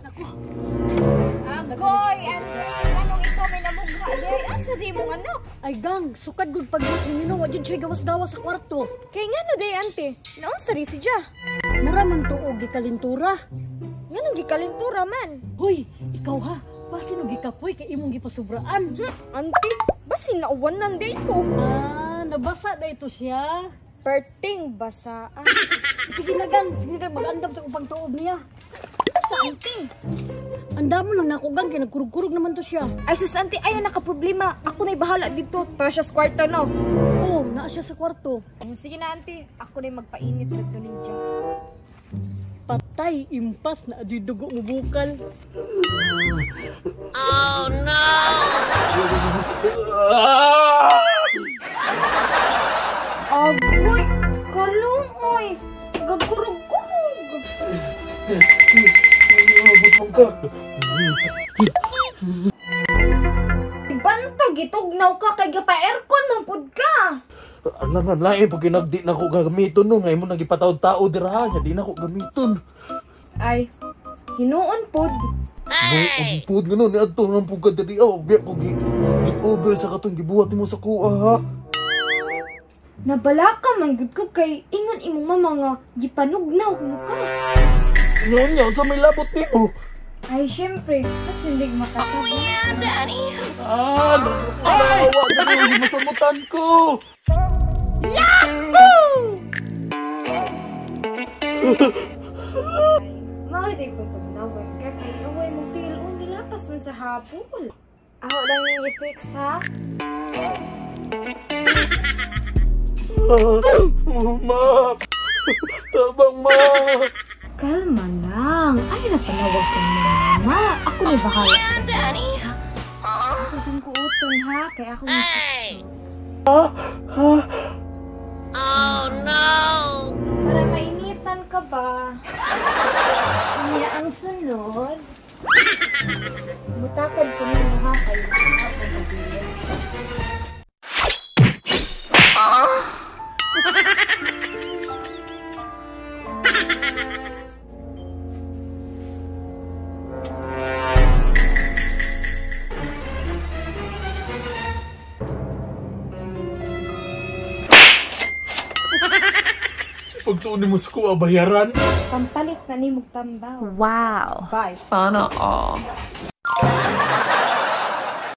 Nako. Agoy, anong ikaw may namugha day? Asa di mo anak? Ay gang, sukad gud pag nino wa jud siya gawas-gawas sa kwarto. Kay ngano day ante? Naon sa ri siya? Mura man tuog gikalintura. Nganong gikalintura man? Hoy, ikaw ha. Basi no gikapoy kay imong gipasubraan. Ante, basi nauwan nan day ko. Nabasa na ito siya. Perting basaan. Sige na gang, mag-andam sa upang tuog niya. Sa ante. Andam mo lang nakugang kay nagkurug-kurug naman to siya. Ay sus ante, ayaw naka-problema. Ako na'y bahala dito. Para siya sa kwarto no. Oo, naa siya sa kwarto. Sige na ante, ako na'y magpainit dito ninja. Patay, impas na adoy dugo mo bukal. Oh no! Agoy, kalungoy. Gagkurog-kurog. Bantog, itugnaw ka kay gapa-aircon, mampud ka. Alangan lain pag nagdi na ko gamiton no ngay mo nagipataod-taod dira nya di na ko gamiton. Ay, hinuon pod. Ang pud gano ni adto nang pugad diri biya ko gi over sa katong gibuhat nimo sa kuha ha. Nabala ka man gud ko kay ingon imong mama nga gipanugnaw kuno ka. Noon nya sa may labot nimo. Ay, syempre, kasi hindi makasabi. Oh yeah, Daddy! Ay! Ay! Masamutan ko! Yahoo! Mahidig ko itong nawan ka kay away mong tilon nilapas man sa hapon. Ako lang nang i-fix ha? Ma! Tabang ma! Kalma lang. Ay, napanawag sa mama. Ako na bahala. Yeah, Daddy! Ako sang kuuton ha? Kaya ako Hey! Oh no! para mainitan ka ba? Niya ang sunod. Butakad ko na ha kay ako pagbiya. Pagtuon mo sa kuha bayaran. Pampalit na ni mong tambaw. Wow. Bye. Sana all.